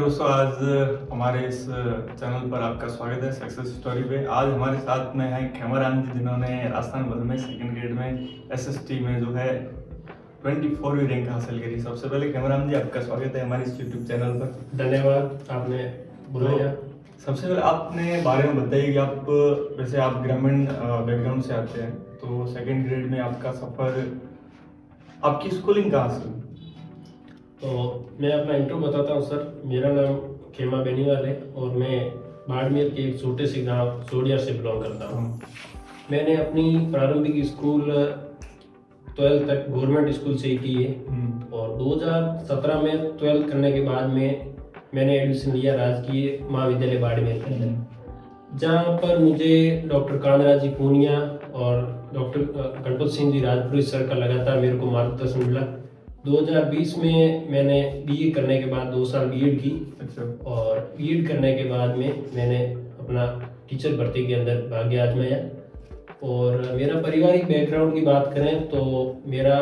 दोस्तों, आज हमारे इस चैनल पर आपका स्वागत है सक्सेस स्टोरी पे। आज हमारे साथ में है खेमाराम जी, जिन्होंने राजस्थान भर में सेकंड ग्रेड में एसएसटी में जो है 24वीं रैंक हासिल करी। सबसे पहले खेमाराम जी, आपका स्वागत है हमारे इस यूट्यूब चैनल पर। धन्यवाद, आपने बुलाया। सबसे पहले आपने बारे में बताइए कि आप वैसे आप ग्रामीण बैकग्राउंड से आते हैं, तो सेकंड ग्रेड में आपका सफ़र, आपकी स्कूलिंग कहाँ से? तो मैं अपना इंट्रो बताता हूँ सर। मेरा नाम खेमा बेनीवाल है और मैं बाड़मेर के एक छोटे से गांव सोडिया से बिलोंग करता हूँ। मैंने अपनी प्रारंभिक स्कूल 12th तक गवर्नमेंट स्कूल से ही की है और 2017 में 12th करने के बाद में मैंने एडमिशन लिया राजकीय महाविद्यालय बाड़मेर के अंदर, जहाँ पर मुझे डॉक्टर कांदराज जी पूनिया और डॉक्टर गणपत सिंह जी राजपुरी सर का लगातार मेरे को मार्गदर्शन मिला। 2020 में मैंने बीए करने के बाद 2 साल बीएड की। अच्छा। और बीएड करने के बाद में मैंने अपना टीचर भर्ती के अंदर भाग्य आजमाया। और मेरा पारिवारिक बैकग्राउंड की बात करें तो मेरा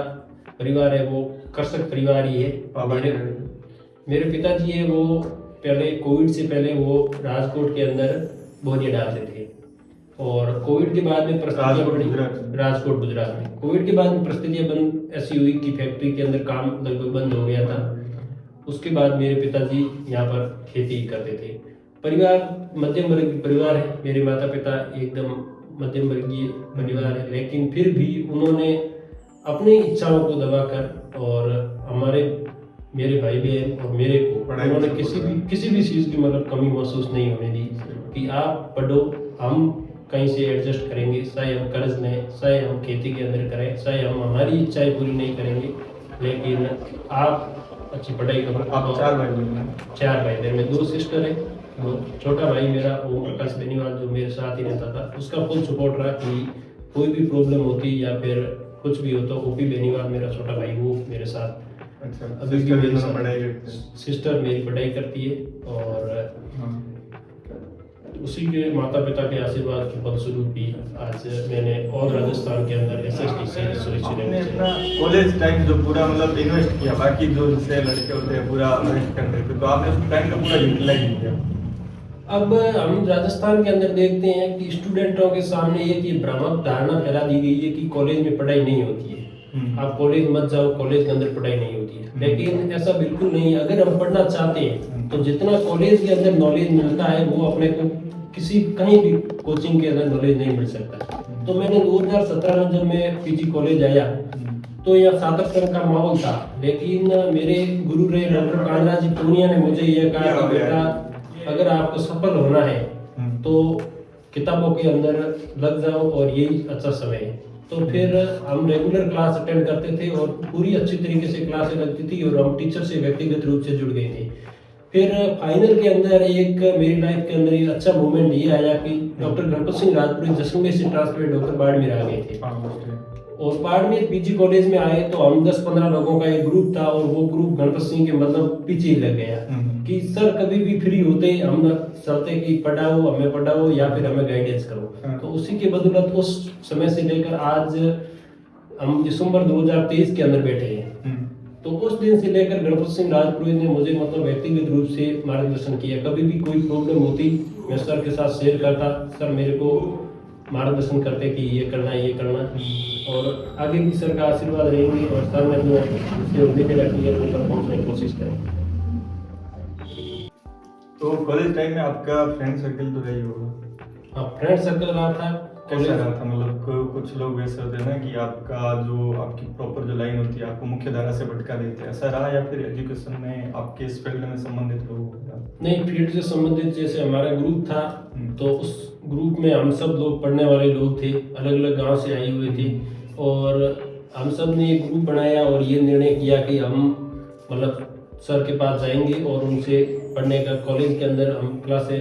परिवार है वो कृषक परिवार ही है। मेरे पिताजी है वो पहले कोविड से पहले वो राजकोट के अंदर बोरियां डालते थे और कोविड के बाद में परिस्थितियाँ बड़ी, राजकोट गुजरात में कोविड के बाद में परिस्थितियाँ बंद ऐसी हुई कि फैक्ट्री के अंदर काम लगभग बंद हो गया था। उसके बाद मेरे पिताजी यहाँ पर खेती करते थे। परिवार मध्यम वर्गीय परिवार है, मेरे माता पिता एकदम मध्यम वर्गीय परिवार है, लेकिन फिर भी उन्होंने अपनी इच्छाओं को दबाकर और मेरे भाई बहन और मेरे को उन्होंने किसी भी चीज़ की मतलब कमी महसूस नहीं होने दी कि आप पढ़ो, हम कहीं से एडजस्ट करेंगे, चाहे हम कर्ज लें, चाहे हम खेती के अंदर करें, चाहे हम हमारी इच्छाएं पूरी नहीं करेंगे, लेकिन आप अच्छी पढ़ाई करो। आप 4 भाई बहन हैं? 4 भाई बहन में 2 सिस्टर है। तो छोटा भाई मेरा वो प्रकाश बेनीवाल जो मेरे साथ ही रहता था, उसका फुल सपोर्ट रहा कि कोई भी प्रॉब्लम होती या फिर कुछ भी हो तो ओपी बेनीवाल मेरा छोटा भाई वो मेरे साथ। अच्छा। अभी भी मेरे साथ सिस्टर मेरी पढ़ाई करती है और उसी के माता पिता के आशीर्वाद के फलस्वरूप ही आज मैंने और राजस्थान के अंदर एसएसटी से सुरक्षित कॉलेज टाइम जो पूरा मतलब इन्वेस्ट किया, बाकी जो जैसे लड़के होते हैं पूरा इन्वेस्ट करते थे, तो आपने उस टाइम का पूरा यूटिलाइज किया। अब हम राजस्थान के अंदर देखते हैं कि स्टूडेंटों के सामने ये भ्रामक धारणा फैला दी गई है कि कॉलेज में पढ़ाई नहीं होती है, आप कॉलेज मत जाओ, कॉलेज के अंदर पढ़ाई नहीं होती है। लेकिन ऐसा बिल्कुल नहीं। अगर हम पढ़ना चाहते हैं तो जितना कॉलेज के अंदर नॉलेज मिलता है वो अपने को कहीं भी कोचिंग के अंदर नॉलेज नहीं मिल सकता। तो मैंने 2017 में जब मैं पीजी कॉलेज आया तो यह सातक का माहौल था, लेकिन मेरे गुरु रहे डॉक्टर कांदराज जी पूनिया ने मुझे यह कहा कि बेटा अगर आपको सफल होना है तो किताबों के अंदर लग जाओ और यही अच्छा समय है। तो फिर हम रेगुलर क्लास अटेंड करते थे और पूरी अच्छी तरीके से क्लासें लगती थी और हम टीचर से व्यक्तिगत रूप से जुड़ गए थे। फिर फाइनल के अंदर एक मेरी लाइफ के अंदर एक अच्छा मोमेंट ये आया कि डॉक्टर गणपत सिंह राजपुरी जैसलमेर से ट्रांसफर होकर बाड़मेर आ गए थे और बाड़मेर पीजी कॉलेज में आए तो हम 10-15 लोगों का एक ग्रुप था और वो ग्रुप गणपत सिंह के मतलब पीछे ही लग गया कि सर कभी भी फ्री होते हम चलते कि पढ़ाओ, हमें पढ़ाओ या फिर हमें गाइडेंस करो। तो उसी के बदौलत उस समय से लेकर आज हम दिसंबर 2023 के अंदर बैठे हैं। तो उस दिन से लेकर गणपत सिंह राजपुरी ने मुझे मतलब व्यक्तिगत रूप से मार्गदर्शन किया। कभी भी कोई प्रॉब्लम होती मैं सर के साथ शेयर करता, सर मेरे को मार्गदर्शन करते कि ये करना और आगे भी सर का आशीर्वाद रहेंगे और सर ने जो उम्मीदें रखी है उन पर पहुंचने की कोशिश करेंगे। तो कॉलेज टाइम में आपका फ्रेंड सर्कल तो रही होगा? हाँ, फ्रेंड सर्कल रहा था। कैसा रहा था? मतलब कुछ लोग वैसे होते हैं ना कि आपकी प्रॉपर जो लाइन होती है आपको मुख्य धारा से भटका देते हैं, ऐसा रहा या फिर एजुकेशन में आपके इस फील्ड में संबंधित लोग? नहीं, फील्ड से संबंधित जैसे हमारा ग्रुप था तो उस ग्रुप में हम सब लोग पढ़ने वाले लोग थे, अलग अलग गांव से आए हुए थे और हम सब ने एक ग्रुप बनाया और ये निर्णय किया कि हम मतलब सर के पास जाएंगे और उनसे पढ़ने का कॉलेज के अंदर हम क्लासें,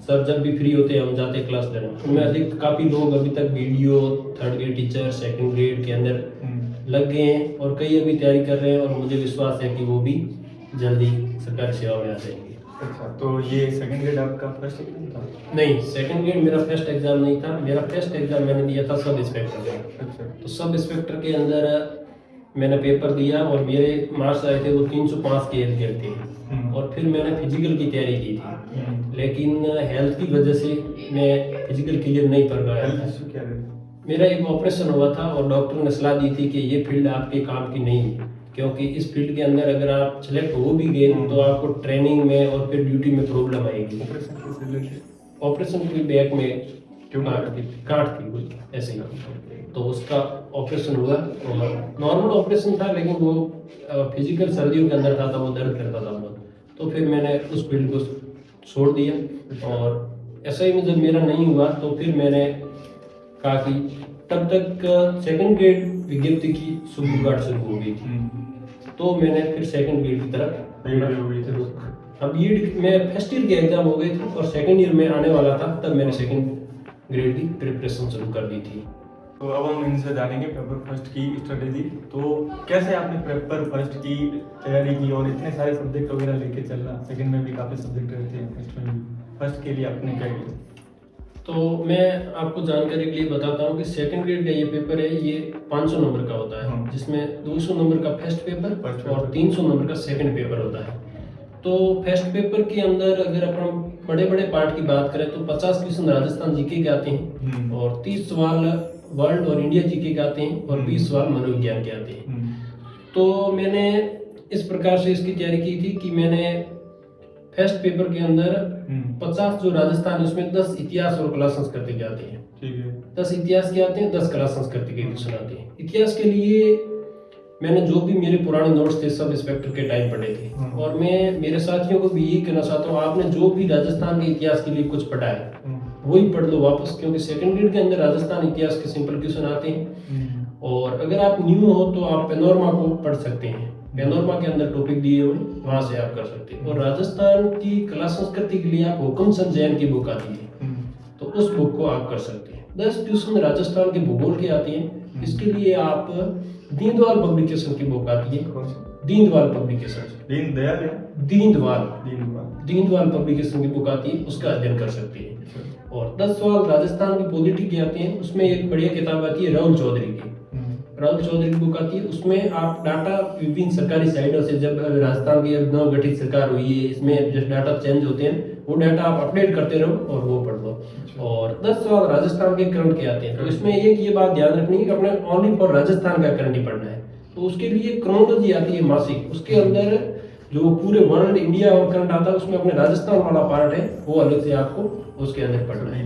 सर जब भी फ्री होते हम जाते क्लास लेने। उनमें अधिक काफ़ी लोग अभी तक video 3rd grade teacher 2nd grade के अंदर लग गए हैं और कई अभी तैयारी कर रहे हैं और मुझे विश्वास है कि वो भी जल्दी सरकारी सेवा में आ जाएंगे। अच्छा, तो ये 2nd ग्रेड आपका फर्स्ट एग्जाम था? नहीं, 2nd ग्रेड मेरा फर्स्ट एग्जाम नहीं था। मेरा फर्स्ट एग्जाम मैंने दिया था सब इंस्पेक्टर का। अच्छा। तो सब इंस्पेक्टर के अंदर मैंने पेपर दिया और मेरे मार्क्स आए थे वो 305 के इर्द गिर्द थे। और फिर मैंने फिजिकल की तैयारी की थी, लेकिन हेल्थ की वजह से मैं फिजिकल क्लियर नहीं कर पाया था। हेल्थ इशू क्या है? मेरा एक ऑपरेशन हुआ था और डॉक्टर ने सलाह दी थी कि ये फील्ड आपके काम की नहीं है, क्योंकि इस फील्ड के अंदर अगर आप सिलेक्ट हो भी गए तो आपको ट्रेनिंग में और फिर ड्यूटी में प्रॉब्लम आएगी। ऑपरेशन किस रिलेटेड? ऑपरेशन की बैक में गांठ थी कुछ ऐसे ही, तो उसका ऑपरेशन हुआ और नॉर्मल ऑपरेशन था, लेकिन वो फिजिकल सर्दियों के अंदर था तो वो दर्द करता था बहुत। तो फिर मैंने उस फील्ड को छोड़ दिया और ऐसा ही में जब मेरा नहीं हुआ तो फिर मैंने कहा कि तब तक सेकंड ग्रेड विज्ञप्ति की सुबह शुरू हो गई थी, तो मैंने फिर सेकंड ग्रेड की तरफ अब ये मैं फर्स्ट ईयर के एग्जाम हो गए थे और सेकंड ईयर में आने वाला था, तब मैंने सेकंड ग्रेड की प्रिपरेशन शुरू कर दी थी। तो अब हम इनसे जानेंगे पेपर फर्स्ट की स्ट्रेटेजी। तो कैसे आपने पेपर फर्स्ट की तैयारी की और इतने सारे सब्जेक्ट वगैरह लेके चलना, सेकंड में भी काफ़ी सब्जेक्ट रहते हैं, फर्स्ट में भी, फर्स्ट के लिए आपने क्या किया? तो मैं आपको जानकारी के लिए बताता हूँ कि सेकंड ग्रेड का ये पेपर है, ये 500 नंबर का होता है, जिसमें 200 नंबर का फर्स्ट पेपर और 300 नंबर का सेकंड पेपर होता है। तो फर्स्ट पेपर के अंदर अगर अपन बड़े बड़े पार्ट की बात करें तो 50 क्वेश्चन राजस्थान जीके के आते हैं और 30 सवाल वर्ल्ड और इंडिया जीके के आते हैं और 20 सवाल मनोविज्ञान के आते हैं। तो मैंने इस प्रकार से इसकी तैयारी की थी कि मैंने फर्स्ट पेपर के अंदर 50 जो राजस्थान है उसमें 10 इतिहास और कला संस्कृति के आते हैं। ठीक है। 10 इतिहास के आते हैं, 10 कला संस्कृति के क्वेश्चन आते हैं। इतिहास के लिए मैंने जो भी मेरे पुराने नोट्स थे सब इंस्पेक्टर के टाइम पढ़े थे और मैं मेरे साथियों को भी यही कहना चाहता हूँ, आपने जो भी राजस्थान के इतिहास के लिए कुछ पढ़ा है वही पढ़ लो वापस, क्योंकि सेकंड ग्रेड के अंदर राजस्थान इतिहास के सिंपल क्वेश्चन आते हैं। और अगर आप न्यू हो तो आप पेनोरमा को पढ़ सकते हैं, पेनोरमा के अंदर टॉपिक दिए हुए वहां से आप कर सकते हैं। और राजस्थान की कला संस्कृति के लिए आप हुकुम चंद जैन की बुक आती है तो उस बुक को आप कर सकते हैं। 10 क्वेश्चन राजस्थान के भूगोल के आते हैं, इसके लिए आप दीनदयाल पब्लिकेशन की बुक आती है, दीनदयाल पब्लिकेशन, दीनदयाल पब्लिकेशन की बुक आती है, उसका अध्ययन कर सकते हैं। और 10 सवाल राजस्थान की पॉलिटी के आते हैं, उसमें एक बढ़िया किताब आती है राहुल चौधरी की, राहुल चौधरी की बुक आती है, उसमें आप डाटा विभिन्न सरकारी साइटों से, जब राजस्थान की अब नव गठित सरकार हुई है इसमें जो डाटा चेंज होते हैं वो डाटा आप अपडेट करते रहो और वो पढ़ लो। और 10 सवाल राजस्थान के करंट के आते हैं, तो इसमें एक ये बात ध्यान रखनी है कि अपने ओनली फॉर राजस्थान का करंट ही पढ़ना है। तो उसके लिए क्रोनोलॉजी आती है मासिक, उसके अंदर जो पूरे वर्ल्ड इंडिया और करंट आता है उसमें अपने राजस्थान वाला पार्ट है वो अलग से आपको उसके अंदर पढ़ना है,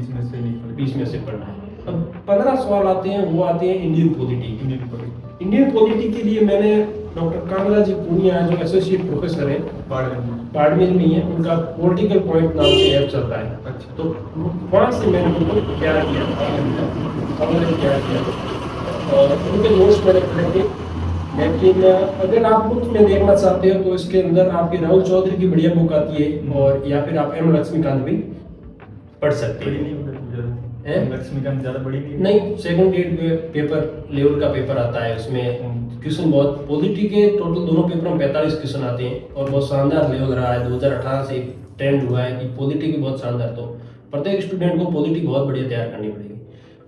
20 में से पढ़ना है। अब 15 सवाल आते हैं, वो आते हैं इंडियन पॉलिटी। इंडियन पॉलिटी के लिए मैंने डॉक्टर कांगड़ा जी पूनिया जो एसोसिएट प्रोफेसर है बाड़मेर में है, उनका पॉलिटिकल पॉइंट नाम से ऐप चलता है। अच्छा। तो वहाँ से मैंने उनको तैयार किया और उनके नोट्स मैंने पढ़े थे। लेकिन अगर आप बुक में देखना चाहते हो तो इसके अंदर आपकी राहुल चौधरी की बढ़िया बुक आती है और या फिर आप एम लक्ष्मीकांत भी पढ़ सकते हैं। लक्ष्मीकांत ज्यादा बड़ी नहीं, सेकंड ग्रेड पेपर लेवल का पेपर आता है, उसमें क्वेश्चन बहुत पॉलिटी के टोटल दोनों पेपरों में 45 क्वेश्चन आते हैं और बहुत शानदार लेवल रहा है। 2018 से ट्रेंड हुआ है कि पॉलिटी की बहुत शानदार, तो प्रत्येक स्टूडेंट को पॉलिटी बहुत बढ़िया तैयार करनी पड़ेगी।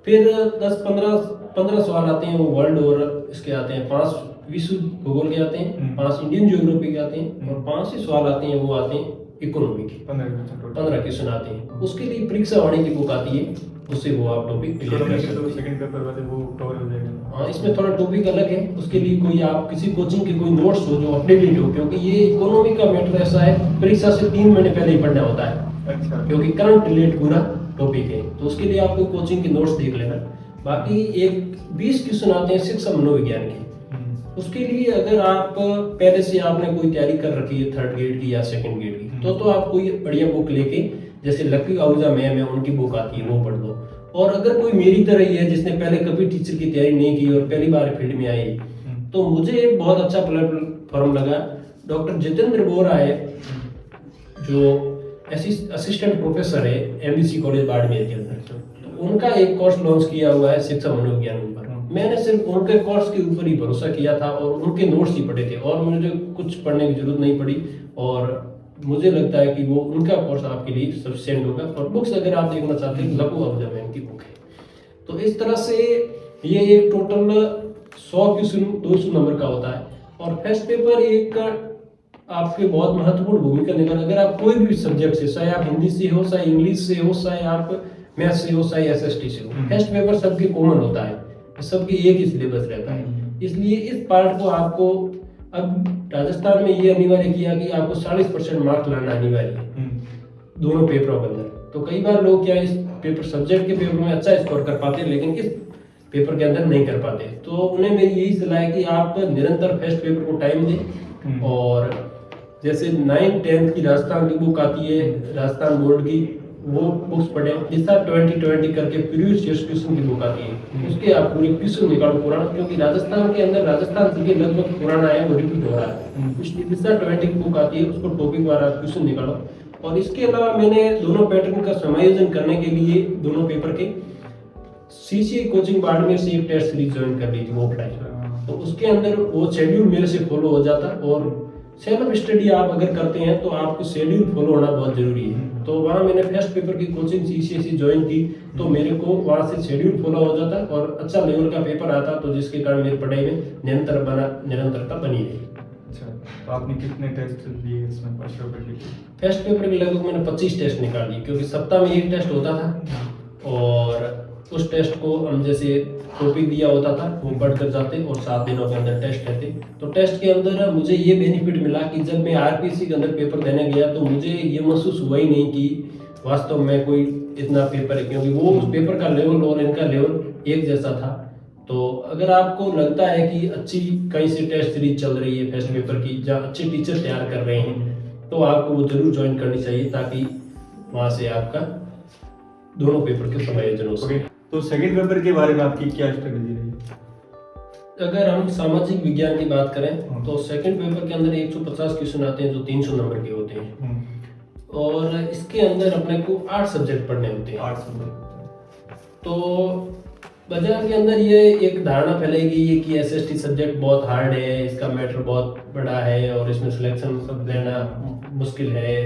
फिर 10-15 सवाल आते हैं वो वर्ल्ड और इसके आते हैं, 5 विश्व भूगोल के आते हैं, 5 इंडियन ज्योग्राफी के आते हैं और 5 ही सवाल आते हैं वो आते हैं इकोनॉमी के, 15 क्वेश्चन आते हैं। उसके लिए परीक्षा वाणी की बुक आती है, उससे वो आप टॉपिक क्लियर कर सकते हैं। सेकंड पेपर वाले वो कवर हो जाएगा। हाँ, इसमें थोड़ा टॉपिक अलग है, उसके लिए कोई आप किसी कोचिंग के कोई नोट्स हो जो अपडेटेड हो, क्योंकि ये इकोनॉमी का मैटर ऐसा है परीक्षा से 3 महीने पहले ही पढ़ना होता है। अच्छा। क्योंकि करंट रिलेट पूरा टॉपिक है, तो उसके लिए आपको कोचिंग के नोट्स देख लेना। बाकी एक 20 क्वेश्चन आते हैं शिक्षा मनोविज्ञान के, उसके लिए अगर आप पहले से आपने कोई तैयारी कर रखी है 3rd ग्रेड की या 2nd ग्रेड की, तो आप कोई बढ़िया बुक लेके, जैसे लकी आहूजा मैम है उनकी बुक आती है वो पढ़ लो। और अगर कोई मेरी तरह ही है जिसने पहले कभी टीचर की तैयारी नहीं की और पहली बार फील्ड में आई, तो मुझे एक बहुत अच्छा प्लेटफॉर्म लगा, डॉक्टर जितेंद्र बोरा है जो असिस्टेंट प्रोफेसर है एमबीसी कॉलेज बाड़मेर के अंदर, तो उनका एक कोर्स लॉन्च किया हुआ है शिक्षा मनोविज्ञान पर। मैंने सिर्फ उनके कोर्स के ऊपर ही भरोसा किया था और उनके नोट्स ही पढ़े थे और मुझे कुछ पढ़ने की जरूरत नहीं पड़ी और मुझे लगता है कि वो उनका कोर्स आपके लिए सफिशिएंट होगा। और बुक्स अगर आप देखना चाहते हैं लकी आहूजा मैम की बुक है। तो इस तरह से ये एक टोटल 100 क्वेश्चन 200 नंबर का होता है। और फर्स्ट पेपर एक आपके बहुत महत्वपूर्ण भूमिका निभा। अगर आप कोई भी सब्जेक्ट से, चाहे आप हिंदी से हो, चाहे इंग्लिश से हो, चाहे आप मैथ से हो, चाहे एसएसटी से हो, फर्स्ट पेपर सबके कॉमन होता है, सबके एक ही सिलेबस रहता है। इसलिए इस पार्ट को आपको अब राजस्थान में ये अनिवार्य किया कि आपको 40% मार्क्स लाना अनिवार्य है दोनों पेपरों के अंदर। तो कई बार लोग क्या इस पेपर सब्जेक्ट के पेपर में अच्छा स्कोर कर पाते हैं, लेकिन इस पेपर के अंदर नहीं कर पाते। तो उन्हें मेरी यही सलाह है कि आप निरंतर फर्स्ट पेपर को टाइम दें। और जैसे 9th-10th की राजस्थान की बुक आती है, राजस्थान बोर्ड की, वो बुक्स पढ़ें। दिशा 2020 करके प्रीवियस ईयर क्वेश्चन की बुक आती है, उसके आप पूरे क्वेश्चन निकालो पुराना, क्योंकि राजस्थान के अंदर राजस्थान से लगभग पुराना है, वो रिपीट हो रहा है। इसलिए दिशा 20 की बुक आती है, उसको टॉपिक वाला क्वेश्चन निकालो। और इसके अलावा मैंने दोनों पैटर्न का समायोजन करने के लिए दोनों पेपर के सीसीए कोचिंग बाड़मेर से एक टेस्ट सीरीज ज्वाइन कर ली थी ऑफलाइन। तो उसके अंदर वो शेड्यूल मेरे से फॉलो हो जाता। और सेल्फ स्टडी आप अगर करते हैं तो आपको शेड्यूल फॉलो होना बहुत जरूरी है। तो वहाँ मैंने फर्स्ट पेपर की कोचिंग सीसीए से ज्वाइन की, तो मेरे को वहाँ से शेड्यूल फॉलो हो जाता और अच्छा लेवल का पेपर आता, तो जिसके कारण मेरी पढ़ाई में निरंतरता बनी रही। अच्छा, तो आपने कितने टेस्ट लिए इसमें फर्स्ट पेपर के? फर्स्ट पेपर के लगभग मैंने 25 टेस्ट निकाल लिए, क्योंकि सप्ताह में एक टेस्ट होता था। और उस टेस्ट को हम जैसे टॉपिक दिया होता था वो पढ़ कर जाते और 7 दिनों के अंदर टेस्ट रहते। तो टेस्ट के अंदर मुझे ये बेनिफिट मिला कि जब मैं आरपीएससी के अंदर पेपर देने गया तो मुझे ये महसूस हुआ ही नहीं कि वास्तव में कोई इतना पेपर है, क्योंकि वो उस पेपर का लेवल और इनका लेवल एक जैसा था। तो अगर आपको लगता है कि अच्छी कहीं से टेस्ट सीरीज चल रही है फर्स्ट पेपर की, जहाँ अच्छे टीचर तैयार कर रहे हैं, तो आपको वो जरूर ज्वाइन करनी चाहिए, ताकि वहाँ से आपका दोनों पेपर के समायोजन हो सके। तो सेकंड पेपर के बारे में आपकी क्या स्ट्रेटेजी रही? अगर हम सामाजिक विज्ञान की बात करें तो सेकंड पेपर के अंदर 150 क्वेश्चन आते हैं जो 300 नंबर के होते हैं। और इसके अंदर अपने को 8 सब्जेक्ट पढ़ने होते हैं। 8 सब्जेक्ट। तो बाजार के अंदर ये एक धारणा फैलाई गई है कि एसएसटी सब्जेक्ट बहुत हार्ड है, इसका मैटर बहुत बड़ा है और इसमें सिलेक्शन सब लेना मुश्किल है।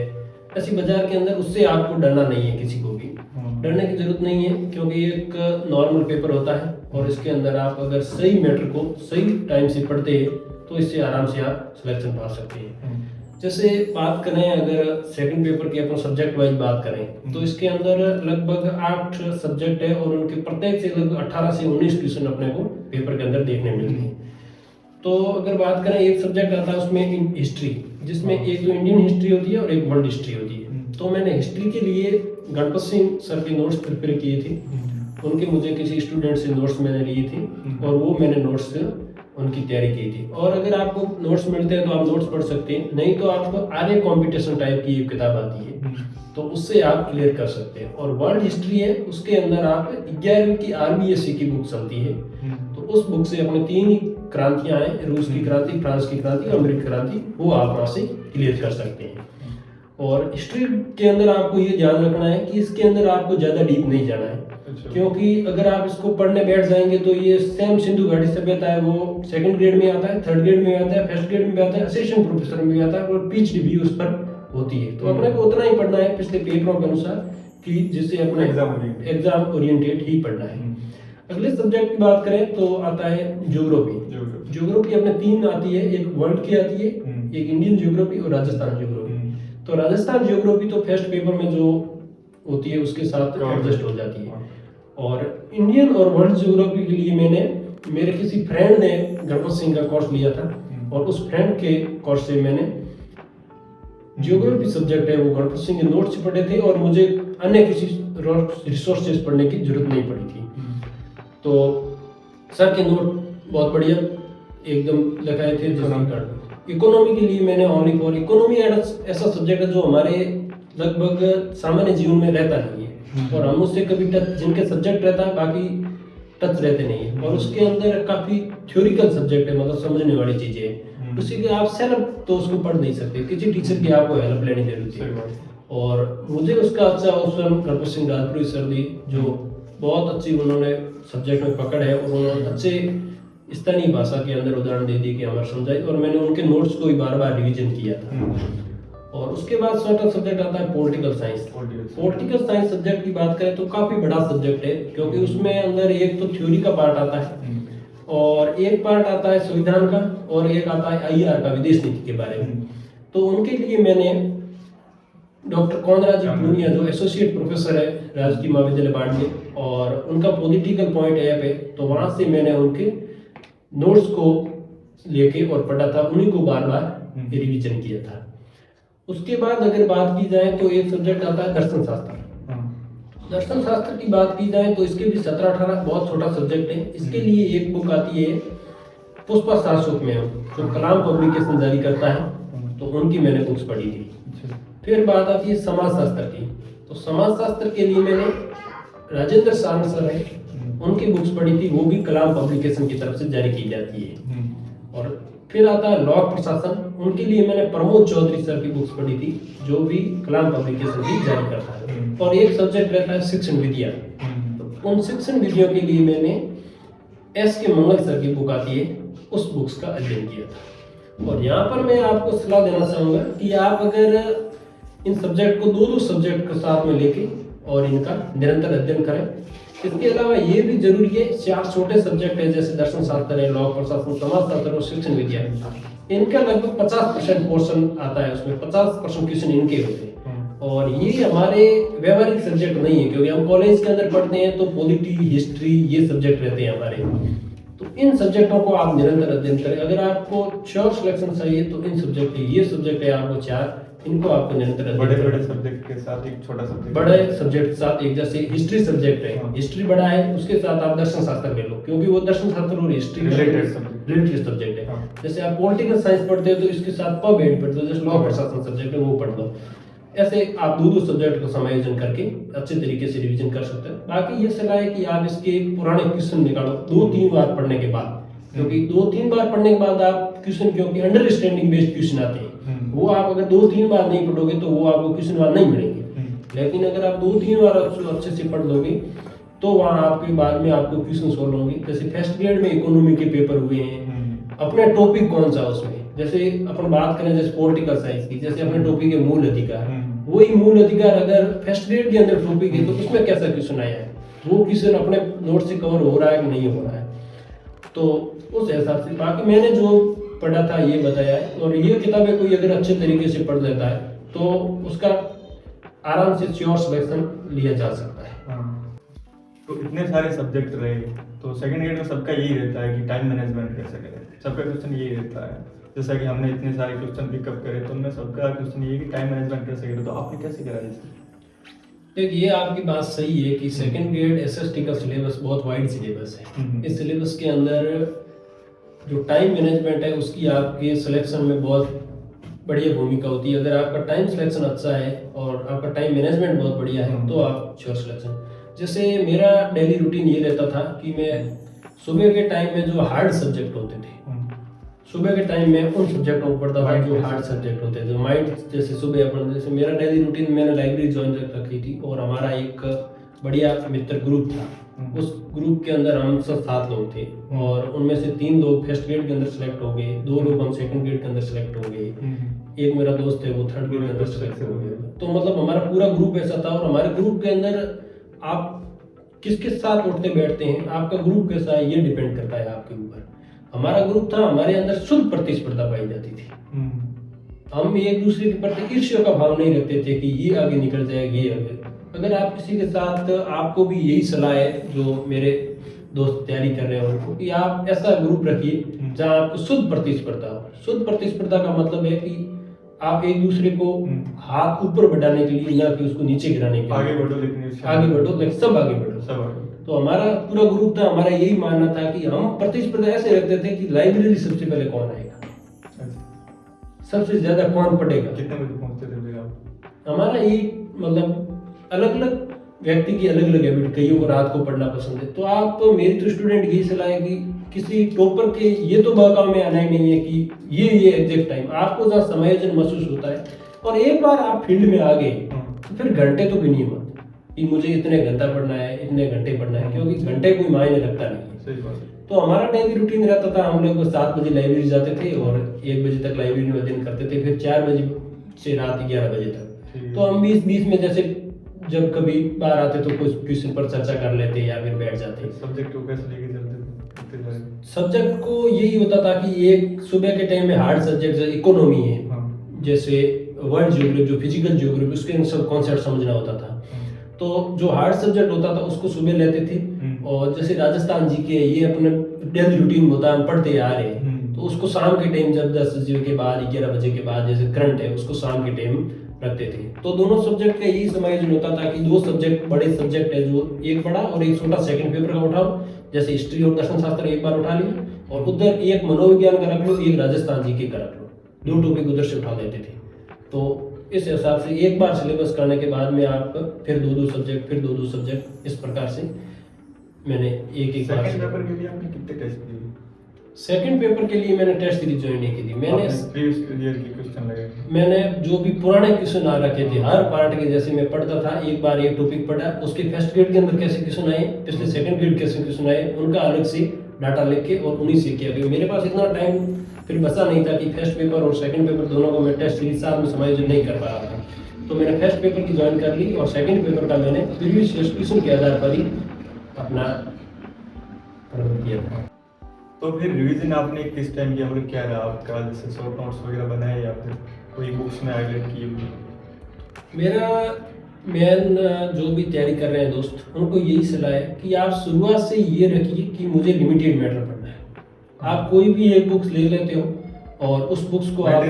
ऐसी बाजार के अंदर उससे आपको डरना नहीं है, किसी को भी डरने की जरूरत नहीं है, क्योंकि एक नॉर्मल पेपर होता है और इसके अंदर आप अगर सही मैटर को सही टाइम से पढ़ते हैं तो इससे आराम से आप सिलेक्शन पा सकते हैं। जैसे बात करें अगर सेकंड पेपर की अपन सब्जेक्ट वाइज बात करें तो इसके अंदर लगभग 8 सब्जेक्ट है और उनके प्रत्येक से लगभग 18 से 19 क्वेश्चन अपने को पेपर के अंदर देखने मिलते हैं। तो अगर बात करें एक सब्जेक्ट आता है उसमें हिस्ट्री, जिसमें एक तो इंडियन हिस्ट्री होती है और एक वर्ल्ड हिस्ट्री होती है। तो मैंने हिस्ट्री के लिए गणपत सिंह सर के नोट्स प्रिपेयर किए थे, उनके मुझे किसी स्टूडेंट से नोट्स मैंने लिए थे और वो मैंने नोट्स से उनकी तैयारी की थी। और अगर आपको नोट्स मिलते हैं तो आप नोट्स पढ़ सकते हैं, नहीं तो आपको आर्य कंपटीशन टाइप की एक किताब आती है तो उससे आप क्लियर कर सकते हैं। और वर्ल्ड हिस्ट्री है, उसके अंदर आप 11वीं की आरबीएससी की बुक चलती है, तो उस बुक से अपने 3 ही क्रांतियां हैं, रूस की क्रांति, फ्रांस की क्रांति और अमेरिकी क्रांति, वो आप वहाँ से क्लियर कर सकते हैं। और हिस्ट्री के अंदर आपको ये ध्यान रखना है कि इसके अंदर आपको ज्यादा डीप नहीं जाना है। अच्छा। क्योंकि अगर आप इसको पढ़ने बैठ जाएंगे तो ये सेम सिंधु घाटी सभ्यता है, वो सेकंड ग्रेड में आता है, थर्ड ग्रेड में आता है, फर्स्ट ग्रेड में आता है, असिस्टेंट प्रोफेसर में आता है और पीएचडी भी उस पर होती है। तो अपने को उतना ही पढ़ना है पिछले पेपरों के अनुसार कि जिससे अपना एग्जाम ओरिएंटेड ही पढ़ना है। अगले सब्जेक्ट की बात करें तो आता है ज्योग्राफी। ज्योग्राफी अपने 3 आती है, एक वर्ल्ड की आती है, एक इंडियन ज्योग्राफी और राजस्थान ज्योग्राफी। तो राजस्थान ज्योग्राफी तो फर्स्ट पेपर में जो होती है उसके साथ एडजस्ट हो जाती है। और इंडियन और वर्ल्ड ज्योग्राफी के लिए मैंने मेरे किसी फ्रेंड ने गणपत सिंह का कोर्स लिया था और उस फ्रेंड के कोर्स से मैंने ज्योग्राफी सब्जेक्ट है वो गणपत सिंह के नोट्स पढ़े थे और मुझे अन्य किसी रिसोर्सेज पढ़ने की जरूरत नहीं पड़ी थी। तो सर के नोट बहुत बढ़िया एकदम लिखाए थे। इकोनॉमी के लिए मैंने ओनली फॉर इकोनॉमी ऐसा सब्जेक्ट है जो हमारे लगभग सामान्य जीवन में रहता नहीं है और हम उससे कभी टच, जिनके सब्जेक्ट रहता है बाकी टच रहते नहीं है। और उसके अंदर काफी थ्योरिकल सब्जेक्ट है, मतलब समझने वाली चीजें हैं, उसी के आप सेल्फ तो उसको पढ़ नहीं सकते, किसी टीचर की आपको हेल्प लेनी जरूरत है। और मुझे उसका अच्छा ऑप्शन गणपत सिंह राजपुरी सर दी, जो बहुत अच्छी उन्होंने सब्जेक्ट में पकड़ है और उन्होंने अच्छे स्थानीय भाषा के अंदर उदाहरण दे दिए कि हमारे समझाई, और मैंने उनके नोट्स को भी बार बार रिवीजन किया था। और उसके बाद सॉर्ट सब्जेक्ट आता है political science. Political science subject की बात करें तो काफी बड़ा सब्जेक्ट है, क्योंकि उसमें अंदर एक तो थ्योरी का पार्ट आता है और एक पार्ट आता है संविधान का और एक आता है IR का, विदेश नीति के बारे में। तो उनके लिए मैंने डॉक्टर कौनराज पूनिया जो एसोसिएट प्रोफेसर है राजकीय महाविद्यालय बाड़मेर, और उनका पॉलिटिकल पॉइंट ऐप है, तो वहां से मैंने उनके नोट्स को लेके और पढ़ा था, उन्हीं को बार बार रिवीजन किया था। उसके बाद अगर बात की जाए तो एक सब्जेक्ट आता है दर्शन शास्त्र। दर्शन शास्त्र की बात की जाए तो इसके भी 17-18 बहुत छोटा सब्जेक्ट है। इसके लिए एक बुक आती है पुष्पा शाश्वत में, जो कलाम पब्लिकेशन जारी करता है, तो उनकी मैंने बुक्स पढ़ी थी। फिर बात आती है समाज शास्त्र की, तो समाज शास्त्र के लिए मैंने राजेंद्र सारंग सर है, उनकी बुक्स पढ़ी थी, वो भी कलाम पब्लिकेशन की तरफ से जारी की जाती है। और फिर आता है लॉ प्रशासन, उनके लिए मैंने प्रमोद चौधरी सर की बुक्स पढ़ी थी, जो भी कलाम पब्लिकेशन की जारी करता है। और एक सब्जेक्ट रहता है शिक्षण विधियां, तो उन शिक्षण विधियों के लिए मैंने SK मंगल सर की बुक आती है, उस बुक्स का अध्ययन किया था। और यहाँ पर मैं आपको सलाह देना चाहूँगा कि आप अगर इन सब्जेक्ट को दो सब्जेक्ट के साथ में लेके और इनका निरंतर अध्ययन करें। इसके अलावा ये भी जरूरी है, 4 छोटे सब्जेक्ट है जैसे दर्शन शास्त्र है, लॉ प्रशासन, समाज शास्त्र और शिक्षण विद्या, इनका लगभग 50% पोर्शन आता है, उसमें 50% क्वेश्चन इनके होते हैं। और ये हमारे व्यवहारिक सब्जेक्ट नहीं है, क्योंकि हम कॉलेज के अंदर पढ़ते हैं तो पॉलिटी, हिस्ट्री, ये सब्जेक्ट रहते हैं हमारे। तो इन सब्जेक्टों को आप निरंतर अध्ययन करें। अगर आपको श्योर सिलेक्शन चाहिए तो इन सब्जेक्ट ये सब्जेक्ट है आपको 4, इनको आपको निरंतर बड़े सब्जेक्ट के साथ एक छोटा सब्जेक्ट, बड़े सब्जेक्ट के साथ एक, जैसे हिस्ट्री सब्जेक्ट है, हिस्ट्री बड़ा है, उसके साथ आप दर्शन शास्त्र ले लो, क्योंकि वो दर्शन शास्त्र और हिस्ट्री रिलेटेड सब्जेक्ट है। जैसे आप पॉलिटिकल साइंस पढ़ते हो तो इसके साथ पब एड पढ़ते हो, जैसे लॉ प्रशासन सब्जेक्ट है वो पढ़ लो। ऐसे आप दो सब्जेक्ट को समायोजन करके अच्छे तरीके से रिवीजन कर सकते हैं। बाकी ये सलाह है कि आप इसके पुराने क्वेश्चन निकालो 2-3 बार पढ़ने के बाद, क्योंकि 2-3 बार पढ़ने के बाद आप क्वेश्चन, क्योंकि अंडरस्टैंडिंग बेस्ड क्वेश्चन आते हैं, वो आप अगर 2-3 बार नहीं पढ़ोगे तो वो आपको क्वेश्चन वहां नहीं मिलेंगे। लेकिन अगर आप 2-3 बार अच्छे से पढ़ लोगे तो वहाँ आपके बाद में आपको क्वेश्चन सोल्व होंगे। जैसे फर्स्ट ग्रेड में इकोनॉमी के पेपर हुए हैं, अपना टॉपिक कौन सा उसमें, जैसे अपन बात करें जैसे पॉलिटिकल साइंस की, जैसे अपने टॉपिक है मूल अधिकार, वही मूल अधिकार अगर फर्स्ट ग्रेड के अंदर टॉपिक है तो उसमें कैसा क्वेश्चन आया है, वो क्वेश्चन अपने नोट से कवर हो रहा है कि नहीं हो रहा है। तो उस हिसाब से बाकी मैंने जो पढ़ा था ये बताया है। और ये किताबें कोई अगर अच्छे तरीके से पढ़ लेता है तो उसका आराम से श्योर सिलेक्शन लिया जा सकता है। तो इतने सारे सब्जेक्ट रहे, तो सेकंड ग्रेड में सबका यही रहता है कि टाइम मैनेजमेंट कैसे करें, सबका क्वेश्चन यही रहता है। जैसा कि हमने इतने सारे क्वेश्चन पिकअप करे तो उनमें सबका क्वेश्चन ये है कि टाइम मैनेजमेंट कैसे करें, तो आपने कैसे करा जैसे? देखिए ये आपकी बात सही है कि सेकंड ग्रेड SST का सिलेबस बहुत वाइड सिलेबस है। इस सिलेबस के अंदर जो टाइम मैनेजमेंट है उसकी आपके सिलेक्शन में बहुत बढ़िया भूमिका होती है। अगर आपका टाइम सिलेक्शन अच्छा है और आपका टाइम मैनेजमेंट बहुत बढ़िया है तो आप श्योर सिलेक्शन। जैसे मेरा डेली रूटीन ये रहता था कि मैं सुबह के टाइम में जो हार्ड सब्जेक्ट होते थे, सुबह के टाइम में उन सब्जेक्टों को पढ़ता था जो हार्ड सब्जेक्ट होते थे, जो माइंड, जैसे सुबह अपन, जैसे मेरा डेली रूटीन, मैंने लाइब्रेरी ज्वाइन रखी थी और हमारा एक बढ़िया मित्र ग्रुप था। उस ग्रुप के अंदर हम सब 7 लोग थे और उनमें से 3 लोग फर्स्ट ग्रेड के अंदर सेलेक्ट हो गए, 2 लोग हम सेकंड ग्रेड के अंदर सेलेक्ट हो गए, एक मेरा दोस्त है वो थर्ड ग्रेड के अंदर सेलेक्ट हो गया। तो मतलब हमारा पूरा ग्रुप ऐसा था। और हमारे ग्रुप के अंदर आप किसके साथ उठते बैठते हैं, आपका ग्रुप कैसा है, ये डिपेंड करता है आपके ऊपर। हमारा ग्रुप था, हमारे अंदर शुद्ध प्रतिस्पर्धा पाई जाती थी। हम एक दूसरे के प्रति ईर्ष्या का भाव नहीं रखते थे कि ये आगे निकल जाएगा, ये आगे। अगर आप किसी के साथ, आपको भी यही सलाह है जो मेरे दोस्त तैयारी कर रहे हो कि आप ऐसा ग्रुप रखिए जहाँ आपको शुद्ध प्रतिस्पर्धा हो। शुद्ध प्रतिस्पर्धा का मतलब है कि आप एक दूसरे को हाथ ऊपर बढ़ाने के लिए, ना कि उसको नीचे गिराने के लिए। आगे बढ़ो, लेकिन सब आगे बढ़ो। तो हमारा पूरा ग्रुप था, हमारा यही मानना था कि हम प्रतिस्पर्धा ऐसे रखते थे कि लाइब्रेरी सबसे पहले कौन आएगा, सबसे ज्यादा कौन पढ़ेगा। कितने बजे पहुंचते थे आप? हमारा ये मतलब अलग अलग व्यक्ति की अलग अलग हैबिट, कईयों को रात को पढ़ना पसंद है। तो आप, मेरी तो स्टूडेंट यही सलाह है कि किसी टॉपर के ये तो बहकाव में आना ही नहीं है कि ये एग्जैक्ट टाइम, आपको जहाँ समायोजन महसूस होता है और एक बार आप फील्ड में आ गए तो फिर घंटे तो गिनिए मत कि मुझे इतने घंटा पढ़ना है, इतने घंटे पढ़ना है, क्योंकि घंटे कोई मायने रखता नहीं है। सही बात है। तो हमारा डेली रूटीन रहता था, हम लोग 7 बजे लाइब्रेरी जाते थे और 1 बजे तक लाइब्रेरी में अध्ययन करते थे, फिर 4 बजे से रात 11 बजे तक। तो हम बीच में जैसे जब कभी बाहर आते तो कुछ क्वेश्चन पर चर्चा कर लेते या फिर बैठ जाते। सब्जेक्ट को कैसे लेके चलते थे? कितने सारे? सब्जेक्ट को यही होता था कि एक सुबह के टाइम में हार्ड सब्जेक्ट जैसे इकोनॉमी है, हाँ। जैसे वर्ल्ड जियोग्राफी, जो फिजिकल जियोग्राफी, उसके अंदर सब कॉन्सेप्ट समझना होता था। तो जो हार्ड सब्जेक्ट होता था उसको सुबह लेते थे, और जैसे राजस्थान जी के ये अपने डेली रूटीन होता है, हम पढ़ते आ रहे हैं, तो उसको शाम के टाइम जब 10 बजे के बाद 11 बजे के बाद जैसे करंट है उसको शाम के टाइम रखते थे। तो दोनों सब्जेक्ट का यही समायोजन होता था कि दो सब्जेक्ट बड़े सब्जेक्ट है, जो एक बड़ा और एक छोटा सेकंड पेपर का उठाओ, जैसे हिस्ट्री और दर्शन शास्त्र एक बार उठा लिया, और उधर एक मनोविज्ञान का रख लो, एक राजस्थान जी के का रख लो, दो टॉपिक उधर से उठा देते थे। तो इस हिसाब से एक बार सिलेबस करने के बाद में आप फिर दो सब्जेक्ट, फिर दो सब्जेक्ट, इस प्रकार से मैंने एक बार। सेकंड पेपर के लिए आपने कितने टेस्ट दिए? सेकंड पेपर के लिए मैंने टेस्ट सीरीज ज्वाइन नहीं की थी। प्रीवियस ईयर के क्वेश्चन लगे? मैंने जो भी पुराने क्वेश्चन आ रखे थे हर पार्ट के, जैसे मैं पढ़ता था एक बार एक टॉपिक पढ़ा, उसके फर्स्ट ग्रेड के अंदर कैसे क्वेश्चन आए, पिछले सेकंड ग्रेड कैसे क्वेश्चन आए, उनका अलग से डाटा लेके और उन्हीं से किया। क्योंकि मेरे पास इतना टाइम फिर बचा नहीं था कि फर्स्ट पेपर और सेकंड पेपर दोनों को मैं टेस्ट सीरीज साथ में समायोजन नहीं कर पा रहा था। तो मैंने फर्स्ट पेपर की ज्वाइन कर ली, और सेकंड पेपर का मैंने प्रीवियस क्वेश्चन के आधार पर ही अपना प्रयोग किया था। तो फिर रिवीजन आपने किस टाइम किया, मतलब क्या रहा आपका, जैसे शॉर्ट नोट्स वगैरह बनाए या फिर कोई बुक्स में हाईलाइट की हुई? मेरा मेन जो भी तैयारी कर रहे हैं दोस्त, उनको यही सलाह है कि आप शुरुआत से ये रखिए कि मुझे लिमिटेड मैटर पढ़ना है। आप कोई भी एक बुक्स ले लेते हो और उस बुक्स को आप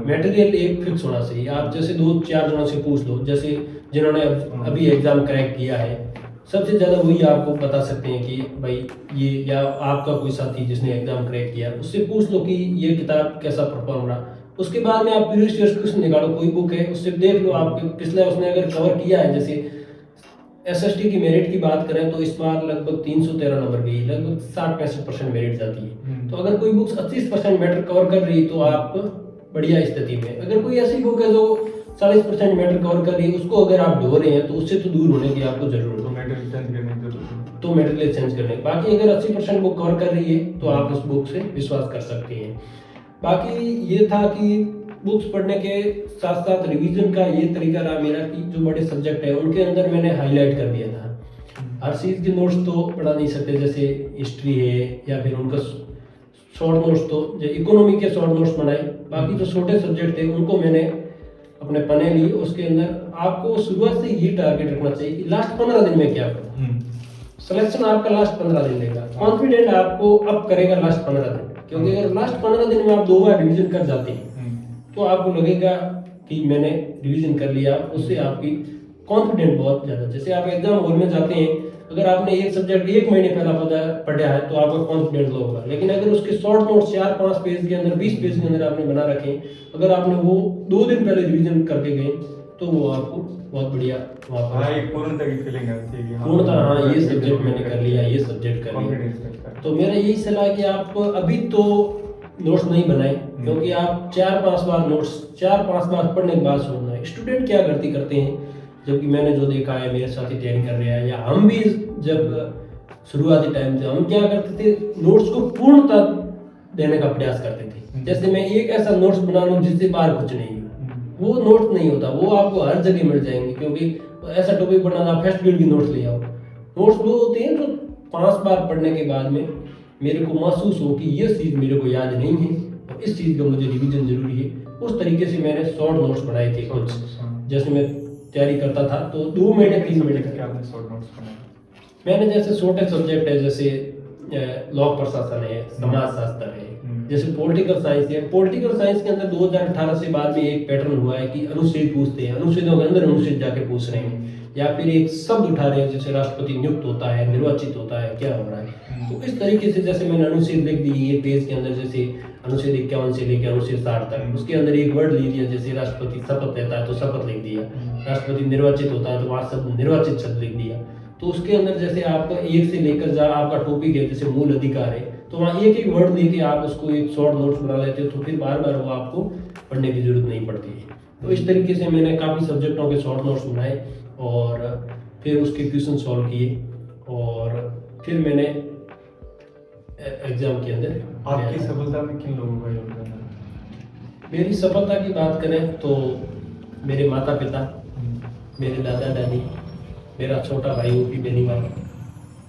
मटेरियल एक फिक्स होना चाहिए। आप जैसे 2-4 जनों से पूछ लो, जैसे जिन्होंने अभी एग्जाम क्रैक किया है, सबसे ज़्यादा वही आपको बता सकते हैं कि भाई ये, या आपका कोई साथी जिसने एग्जाम क्रैक किया, उससे पूछ लो कि ये किताब कैसा परफॉर्म रहा। उसके बाद में आप प्रीवियस ईयर क्वेश्चन निकालो, कोई बुक है उससे देख लो, आप पिछले उसने अगर कवर किया है। जैसे एसएसटी की मेरिट की बात करें तो इस बार लगभग 313 नंबर गई, लगभग 60-65% मेरिट जाती है। तो अगर कोई बुक्स 25% मैटर कवर कर रही है तो आप बढ़िया स्थिति में। अगर कोई ऐसी बुक है जो 40% मैटर कवर कर रही है, उसको अगर आप ढो रहे हैं तो उससे तो दूर होने की आपको जरूरत है, तो मटेरियल चेंज करने। बाकी अगर 80% बुक कवर कर रही है तो आप उस बुक से विश्वास कर सकते हैं। बाकी ये था कि बुक्स पढ़ने के साथ साथ रिवीजन का ये तरीका रहा मेरा कि जो बड़े सब्जेक्ट है उनके अंदर मैंने हाईलाइट कर दिया था। हर चीज़ के नोट्स तो पढ़ा नहीं सकते, जैसे हिस्ट्री है या फिर उनका शॉर्ट नोट्स, तो जो इकोनॉमी के शॉर्ट नोट्स बनाए। बाकी जो छोटे सब्जेक्ट थे उनको मैंने अपने पन्ने लिए। उसके अंदर आपको शुरुआत से ये टारगेट रखना चाहिए कि लास्ट 15 दिन में क्या करूँ। सिलेक्शन आपका लास्ट 15 दिन लेगा, कॉन्फिडेंट आपको अप करेगा लास्ट 15 दिन। क्योंकि अगर लास्ट 15 दिन में आप 2 बार रिवीजन कर जाते हैं तो आपको लगेगा कि मैंने रिवीजन कर लिया, उससे आपकी कॉन्फिडेंट बहुत ज़्यादा। जैसे आप एग्जाम हॉल में जाते हैं, अगर आपने एक सब्जेक्ट 1 महीने पहला पढ़ा है तो आपका कॉन्फिडेंस लो होगा। लेकिन अगर उसके शॉर्ट नोट्स 4-5 पेज के अंदर, 20 पेज के अंदर आपने बना रखे, अगर आपने वो 2 दिन पहले रिवीजन करके गए तो वो आपको बहुत बढ़िया पूर्णता की फीलिंग आती है कि पूर्णता, हाँ ये सब्जेक्ट मैंने कर लिया, ये सब्जेक्ट कर लिया। तो मेरा यही सलाह है कि आप अभी तो नोट्स नहीं बनाए, क्योंकि आप 4-5 बार नोट्स 4-5 बार पढ़ने के बाद छोड़ना है। स्टूडेंट क्या गलती करते हैं, जबकि मैंने जो देखा है मेरे साथी तैयारी कर रहे हैं, या हम भी जब शुरुआती टाइम से हम क्या करते थे, नोट्स को पूर्णता देने का प्रयास करते थे। जैसे मैं एक ऐसा नोट्स बना लूँ जिससे बाहर कुछ नहीं हो, वो नोट्स नहीं होता, वो आपको हर जगह मिल जाएंगे। क्योंकि ऐसा टॉपिक पढ़ना था, फर्स्ट ग्रेड की नोट्स ले आओ। नोट्स वो होते हैं जो 5 बार पढ़ने के बाद में मेरे को महसूस हो कि ये चीज़ मेरे को याद नहीं है और इस चीज़ का मुझे रिवीजन जरूरी है। उस तरीके से मैंने शॉर्ट नोट्स बनाए थे कुछ, जैसे मैं तैयारी करता था तो 2 महीने 3 महीने क्या आपने शॉर्ट नोट्स बनाए? मैंने जैसे छोटे सब्जेक्ट है, जैसे लॉ प्रशासन है, समाज शास्त्र है, जैसे पॉलिटिकल साइंस है। पॉलिटिकल साइंस के अंदर 2018 से बाद में एक पैटर्न हुआ है कि अनुच्छेद पूछते हैं, अनुच्छेदों के अंदर अनुच्छेद जाके पूछ रहे हैं, या फिर एक शब्द उठा रहे हैं, जैसे राष्ट्रपति नियुक्त होता है, निर्वाचित होता है, क्या हो रहा है। तो इस तरीके से जैसे मैंने अनुच्छेद लिख दी ये पेज के अंदर, जैसे अनुच्छेद 51 से लेकर अनुच्छेद 60 तक, उसके अंदर एक वर्ड लिख दिया, जैसे राष्ट्रपति शपथ लेता है तो शपथ लिख दिया, राष्ट्रपति निर्वाचित होता है तो वहाँ शब्द निर्वाचित शब्द लिख दिया। तो उसके अंदर जैसे आप एक से लेकर जहाँ आपका टॉपिक है, जैसे मूल अधिकार है, तो वहाँ एक वर्ड लेके आप उसको एक शॉर्ट नोट्स बना लेते हो, तो फिर बार बार वो आपको पढ़ने की जरूरत नहीं पड़ती है। तो इस तरीके से मैंने काफ़ी सब्जेक्टों के शॉर्ट नोट्स बनाए और फिर उसके क्वेश्चन सॉल्व किए, और फिर मैंने एग्जाम के अंदर। आपकी सफलता में किन लोगों का योगदान है? मेरी सफलता की बात करें तो मेरे माता पिता, मेरे दादा दादी, मेरा छोटा भाई यूपी बेनीवाल,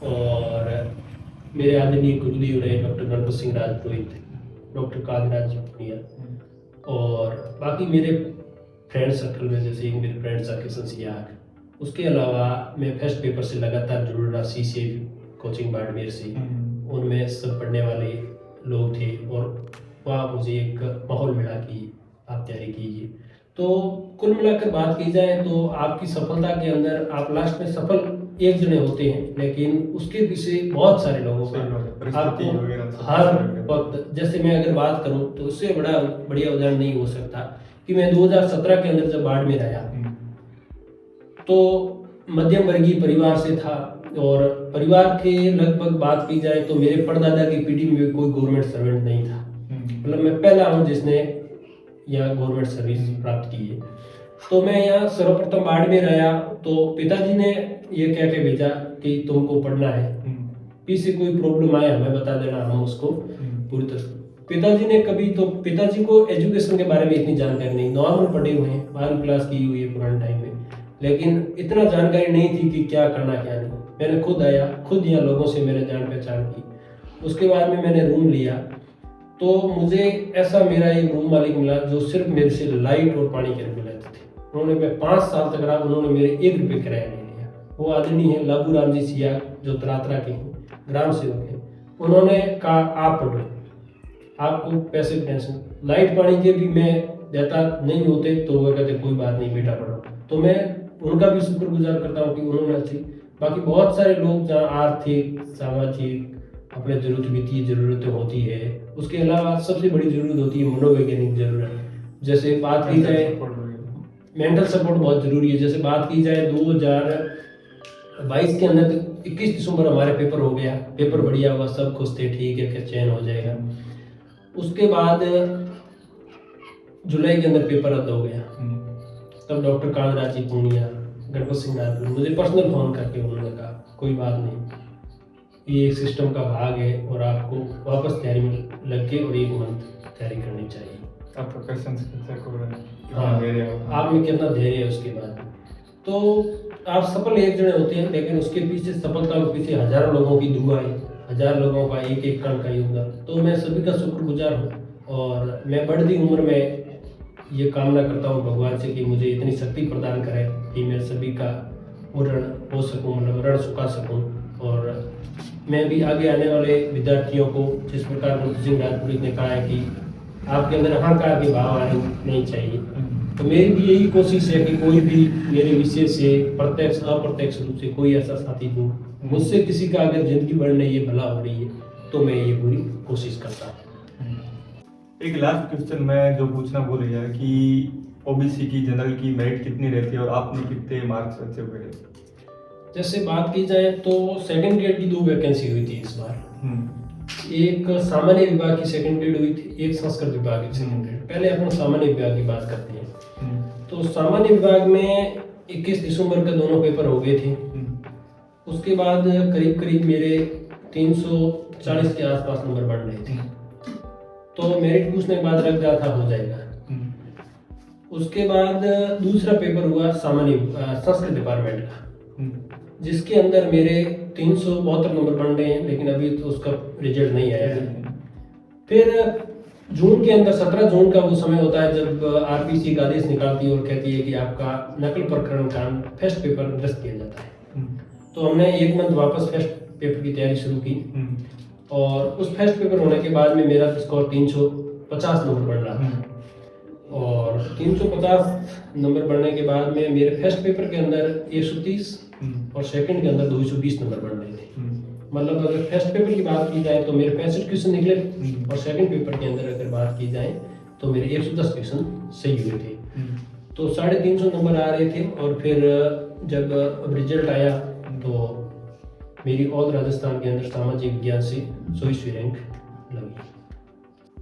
और मेरे आदरणीय गुरुदेव रहे डॉक्टर गणपत सिंह राजपुरोहित, डॉक्टर कादराज पुनिया, और बाकी मेरे फ्रेंड सर्कल में जैसे मेरे फ्रेंड्स किशन सियाग। उसके अलावा मैं फर्स्ट पेपर से लगातार जुड़ रहा, CCI कोचिंग बाड़मेर से, उनमें सब पढ़ने वाले लोग थे और वहाँ मुझे एक माहौल मिला कि आप तैयारी कीजिए। तो कुल मिलाकर बात की जाए तो आपकी सफलता के अंदर आप लास्ट में सफल एक जने होते हैं, लेकिन उसके पीछे बहुत सारे लोगों का आपको हर वक्त, जैसे मैं अगर बात करूं तो उससे बढ़िया उदाहरण नहीं हो सकता कि मैं 2017 के अंदर जब बाड़मेर आया तो मध्यम वर्गीय परिवार से था, और परिवार के लगभग बात की जाए तो मेरे परदादा की पीढ़ी में भी कोई गवर्नमेंट सर्वेंट नहीं था। मतलब मैं पहला हूँ जिसने यहाँ गवर्नमेंट सर्विस प्राप्त की है। तो मैं यहाँ सर्वप्रथम बाड़मेर आया तो पिताजी ने ये कह के भेजा कि तुमको पढ़ना है, पीछे कोई प्रॉब्लम आए हमें बता देना, हम उसको पूरी तरह। पिताजी ने कभी तो पिताजी को एजुकेशन के बारे में इतनी जानकारी नहीं, नॉर्मल पढ़े हुए हैं, 12वीं क्लास की हुई है पुराने टाइम में, लेकिन इतना जानकारी नहीं थी कि क्या करना क्या नहीं। मैंने खुद आया, खुद यहाँ लोगों से मैंने जान पहचान की। उसके बाद में मैंने रूम लिया तो मुझे ऐसा मेरा एक रूम मालिक मिला जो सिर्फ मेरे से लाइट और पानी के रुपये लेते थे। उन्होंने मैं 5 साल तक रहा, उन्होंने मेरे 1 रुपये किराया नहीं लिया। वो आदमी है लाबू राम जी सियाग जो तरातरा के हैं, ग्राम सेवक हैं। उन्होंने कहा आप पढ़ो, आपको पैसे की टेंशन, लाइट पानी के भी मैं देता नहीं होते तो वो कहते कोई बात नहीं बेटा पढ़ो। तो मैं उनका भी शुक्रगुजार करता हूँ कि उन्होंने अच्छी। बाकी बहुत सारे लोग जहाँ आर्थिक सामाजिक अपने वित्तीय जरूरतें होती है, उसके अलावा सबसे बड़ी जरूरत होती है मनोवैज्ञानिक जरूरत। जैसे बात की जाए मेंटल सपोर्ट बहुत जरूरी है। जैसे बात की जाए 2022 के अंदर 21 दिसंबर हमारे पेपर हो गया, पेपर बढ़िया हुआ, सब खुश थे, ठीक है चयन हो जाएगा। उसके बाद जुलाई के अंदर पेपर रद्द हो गया। तब डॉक्टर कादराज जी पूनिया, गणपत सिंह राजपुरोहित मुझे पर्सनल फोन करके उन्होंने कहा कोई बात नहीं, ये एक सिस्टम का भाग है और आपको वापस तैयारी में लग के और 1 मंथ तैयारी करनी चाहिए। आपका पेशेंस आप में कितना धैर्य है। उसके बाद तो आप सफल एक जने होते हैं, लेकिन उसके पीछे सफलता के पीछे हजारों लोगों की दुआएं, 1000 लोगों का एक कण का योगदान। तो मैं सभी का शुक्रगुजार हूँ और मैं बढ़ती उम्र में ये कामना करता हूँ भगवान से कि मुझे इतनी शक्ति प्रदान करे कि मैं सभी का ऋण हो सकूँ, मतलब ऋण चुका सकूँ। और मैं भी आगे आने वाले विद्यार्थियों को जिस प्रकार गणपत सिंह राजपुरोहित ने कहा है कि आपके अंदर अहंकार के भाव आने नहीं चाहिए, तो मेरी भी यही कोशिश है कि कोई भी मेरे विषय से प्रत्यक्ष अप्रत्यक्ष रूप से कोई ऐसा साथी हो, मुझसे किसी का अगर जिंदगी बढ़ रही है, भला हो रही है, तो मैं ये पूरी कोशिश करता हूँ। एक लास्ट क्वेश्चन मैं जो पूछना भूल गया कि ओबीसी की जनरल की मेरिट कितनी रहती है और आपने कितने मार्क्स अच्छे हुए? जैसे बात की जाए तो सेकंड ग्रेड की 2 वैकेंसी हुई थी इस बार। एक सामान्य विभाग की सेकंड ग्रेड हुई थी, एक संस्कृत विभाग की सेकंड ग्रेड। पहले अपन सामान्य विभाग की बात करते हैं। तो सामान्य विभाग में 21 दिसंबर का दोनों पेपर हो गए थे। उसके बाद करीब करीब मेरे 340 के आसपास नंबर बढ़ रहे थे, तो मेरिट पूछने के बाद लग जाता हो जाएगा। उसके बाद दूसरा पेपर हुआ सामान्य संस्कृत डिपार्टमेंट का, जिसके अंदर मेरे 372 नंबर बन रहे हैं, लेकिन अभी तो उसका रिजल्ट नहीं आया है। फिर जून के अंदर 17 जून का वो समय होता है जब आरपीसी का आदेश निकालती है और कहती है कि आपका नकल प्रकरण का फर्स्ट पेपर निरस्त किया जाता है। तो हमने 1 मंथ वापस फर्स्ट पेपर की तैयारी शुरू की और उस फर्स्ट पेपर होने के बाद में मेरा स्कोर 350 नंबर बढ़ रहा था और 350 नंबर बढ़ने के बाद में मेरे फर्स्ट पेपर के अंदर 130 और सेकंड के अंदर 220 नंबर बढ़ रहे थे। मतलब अगर फर्स्ट पेपर की बात की जाए तो मेरे 65 क्वेश्चन निकले और सेकंड पेपर के अंदर अगर बात की जाए तो मेरे 110 क्वेश्चन सही हुए थे। तो 350 नंबर आ रहे थे और फिर जब अब रिजल्ट आया तो मेरी ऑल राजस्थान के अंदर सामाजिक विज्ञान से 100वीं रैंक लगी।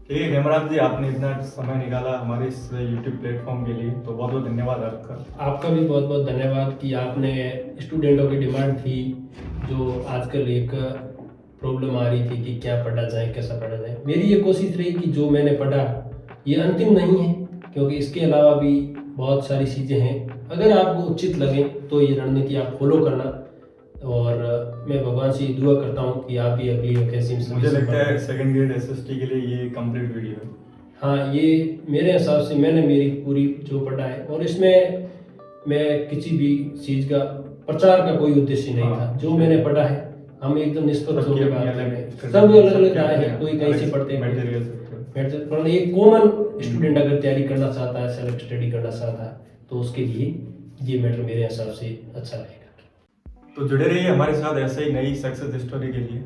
ठीक है हेमराज जी, आपने इतना समय निकाला हमारे इस YouTube प्लेटफॉर्म के लिए, तो बहुत बहुत धन्यवाद आपका। आपका भी बहुत बहुत धन्यवाद कि आपने स्टूडेंटों की डिमांड थी, जो आजकल एक प्रॉब्लम आ रही थी कि क्या पढ़ा जाए, कैसा पढ़ा जाए। मेरी ये कोशिश रही कि जो मैंने पढ़ा ये अंतिम नहीं है, क्योंकि इसके अलावा भी बहुत सारी चीज़ें हैं। अगर आपको उचित लगे तो ये रणनीति आप फॉलो करना। और मैं भगवान से दुआ करता हूँ कि आप भी अगली वैकेंसी में मुझे लगता है सेकंड ग्रेड एसएसटी के लिए ये कंप्लीट वीडियो है। हाँ, ये मेरे हिसाब से मैंने मेरी पूरी जो पढ़ा है, और इसमें मैं किसी भी चीज़ का प्रचार का कोई उद्देश्य नहीं था। जो मैंने पढ़ा है हम एकदम निष्पक्ष होकर बात कर रहे हैं। सब अलग अलग राय है, कोई कहीं से पढ़ते हैं, पर एक कॉमन स्टूडेंट अगर तैयारी करना चाहता है, सेल्फ स्टडी करना चाहता है, तो उसके लिए ये मैटर मेरे हिसाब से अच्छा रहेगा। तो जुड़े रहिए हमारे साथ ऐसे ही नई सक्सेस स्टोरी के लिए।